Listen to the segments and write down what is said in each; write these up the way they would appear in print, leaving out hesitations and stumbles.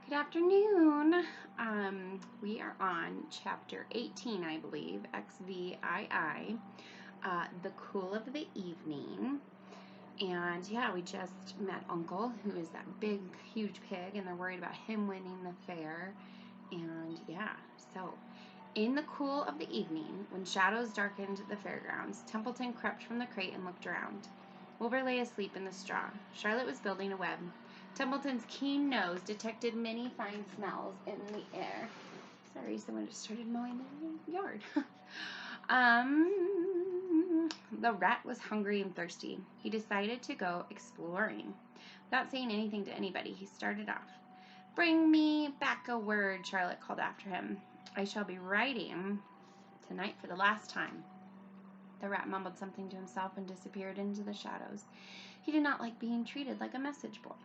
Good afternoon. We are on chapter 18, I believe, XVII, The Cool of the Evening. And yeah, we just met Uncle, who is that big, huge pig, and they're worried about him winning the fair. And yeah, so in the cool of the evening, when shadows darkened the fairgrounds, Templeton crept from the crate and looked around. Wilbur lay asleep in the straw. Charlotte was building a web. Templeton's keen nose detected many fine smells in the air. Sorry, someone just started mowing their yard. The rat was hungry and thirsty. He decided to go exploring. Without saying anything to anybody, he started off. "Bring me back a word," Charlotte called after him. "I shall be writing tonight for the last time." The rat mumbled something to himself and disappeared into the shadows. He did not like being treated like a message boy.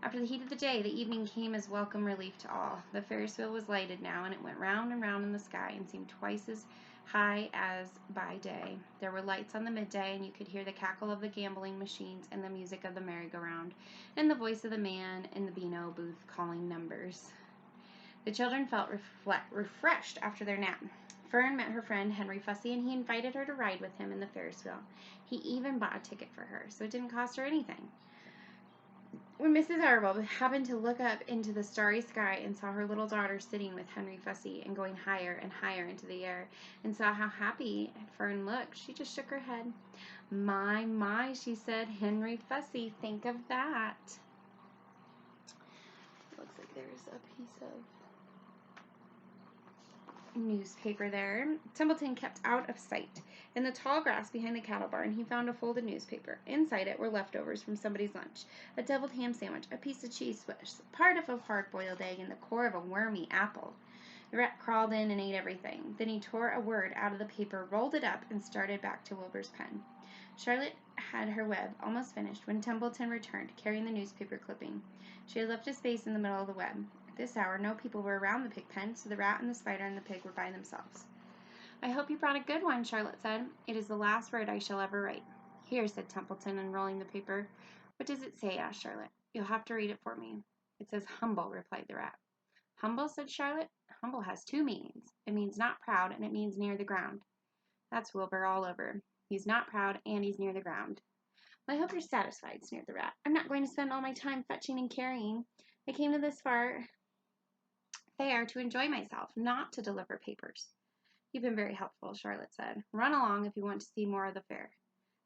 After the heat of the day, the evening came as welcome relief to all. The Ferris wheel was lighted now, and it went round and round in the sky and seemed twice as high as by day. There were lights on the midday, and you could hear the cackle of the gambling machines and the music of the merry-go-round, and the voice of the man in the Beano booth calling numbers. The children felt refreshed after their nap. Fern met her friend Henry Fussy, and he invited her to ride with him in the Ferris wheel. He even bought a ticket for her, so it didn't cost her anything. When Mrs. Arrowby happened to look up into the starry sky and saw her little daughter sitting with Henry Fussy and going higher and higher into the air, and saw how happy Fern looked, she just shook her head. My, she said, "Henry Fussy, think of that." It looks like there's a piece of newspaper there. Templeton kept out of sight. In the tall grass behind the cattle barn, he found a folded newspaper. Inside it were leftovers from somebody's lunch: a deviled ham sandwich, a piece of cheese swish, part of a hard-boiled egg, and the core of a wormy apple. The rat crawled in and ate everything. Then he tore a word out of the paper, rolled it up, and started back to Wilbur's pen. Charlotte had her web almost finished when Templeton returned, carrying the newspaper clipping. She had left a space in the middle of the web. At this hour, no people were around the pig pen, so the rat and the spider and the pig were by themselves. "I hope you brought a good one," Charlotte said. "It is the last word I shall ever write." "Here," said Templeton, unrolling the paper. "What does it say?" asked Charlotte. "You'll have to read it for me." "It says humble," replied the rat. "Humble?" said Charlotte. "Humble has two meanings. It means not proud, and it means near the ground." "That's Wilbur all over. He's not proud, and he's near the ground." "Well, I hope you're satisfied," sneered the rat. "I'm not going to spend all my time fetching and carrying. I came to this far fair to enjoy myself, not to deliver papers." "You've been very helpful," Charlotte said. "Run along if you want to see more of the fair."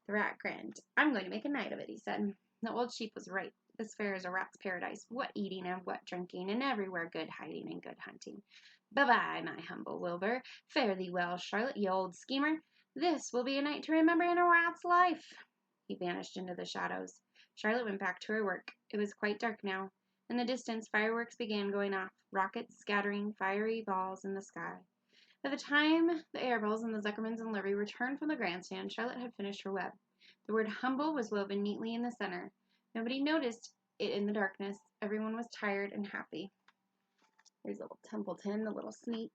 The rat grinned. "I'm going to make a night of it," he said. The old sheep was right. This fair is a rat's paradise. What eating and what drinking, and everywhere good hiding and good hunting. Bye-bye, my humble Wilbur. Fare thee well, Charlotte, you old schemer. This will be a night to remember in a rat's life." He vanished into the shadows. Charlotte went back to her work. It was quite dark now. In the distance, fireworks began going off, rockets scattering fiery balls in the sky. By the time the Arabels and the Zuckermans and Livy returned from the grandstand, Charlotte had finished her web. The word humble was woven neatly in the center. Nobody noticed it in the darkness. Everyone was tired and happy. There's little Templeton, the little sneak.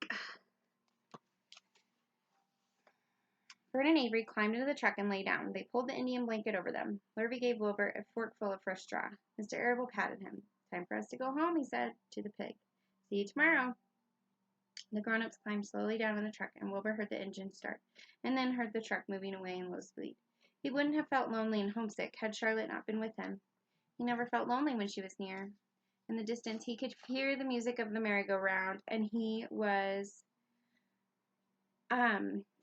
Fern and Avery climbed into the truck and lay down. They pulled the Indian blanket over them. Livy gave Wilbur a forkful of fresh straw. Mr. Arable patted him. "Time for us to go home," he said to the pig. "See you tomorrow." The grown-ups climbed slowly down in the truck, and Wilbur heard the engine start, and then heard the truck moving away in low speed. He wouldn't have felt lonely and homesick had Charlotte not been with him. He never felt lonely when she was near. In the distance, he could hear the music of the merry-go-round, and he was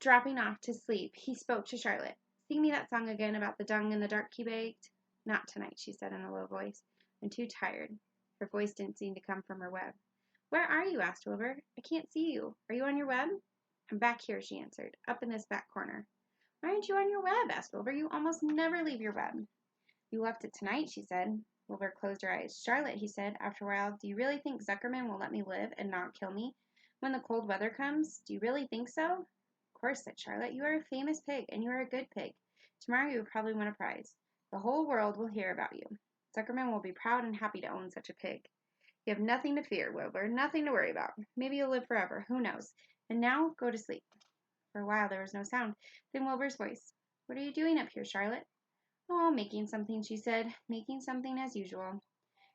dropping off to sleep. He spoke to Charlotte. "Sing me that song again about the dung and the dark he baked." "Not tonight," she said in a low voice. "I'm too tired." Her voice didn't seem to come from her web. "Where are you?" asked Wilbur. "I can't see you. Are you on your web?" "I'm back here," she answered, "up in this back corner." "Why aren't you on your web?" asked Wilbur. "You almost never leave your web." "You left it tonight," she said. Wilbur closed her eyes. "Charlotte," he said, after a while, "do you really think Zuckerman will let me live and not kill me when the cold weather comes? Do you really think so?" "Of course," said Charlotte. "You are a famous pig, and you are a good pig. Tomorrow you will probably win a prize. The whole world will hear about you. Zuckerman will be proud and happy to own such a pig. You have nothing to fear, Wilbur, nothing to worry about. Maybe you'll live forever. Who knows? And now go to sleep." For a while there was no sound. Then Wilbur's voice. "What are you doing up here, Charlotte?" "Oh, making something," she said. "Making something as usual."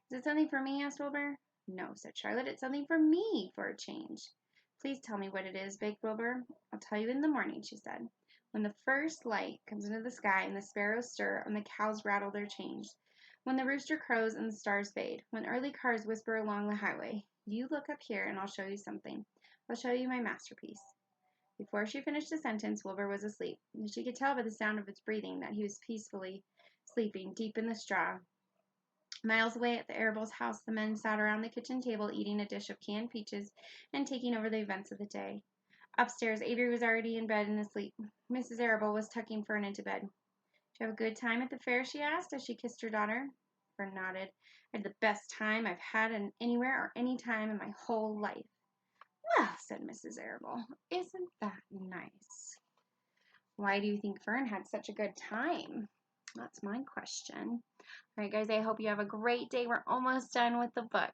"Is it something for me?" asked Wilbur. No, said Charlotte. It's something for me for a change. Please tell me what it is, begged Wilbur. I'll tell you in the morning, she said. When the first light comes into the sky and the sparrows stir and the cows rattle their chains, when the rooster crows and the stars fade, when early cars whisper along the highway, you look up here and I'll show you something. I'll show you my masterpiece. Before she finished the sentence, Wilbur was asleep. She could tell by the sound of his breathing that he was peacefully sleeping deep in the straw. Miles away at the Arables' house, the men sat around the kitchen table eating a dish of canned peaches and taking over the events of the day. Upstairs, Avery was already in bed and asleep. Mrs. Arable was tucking Fern into bed. "Did you have a good time at the fair?" she asked as she kissed her daughter. Fern nodded. "I had the best time I've had anywhere or any time in my whole life." "Well," said Mrs. Arable, "isn't that nice?" Why do you think Fern had such a good time? That's my question. All right, guys, I hope you have a great day. We're almost done with the book.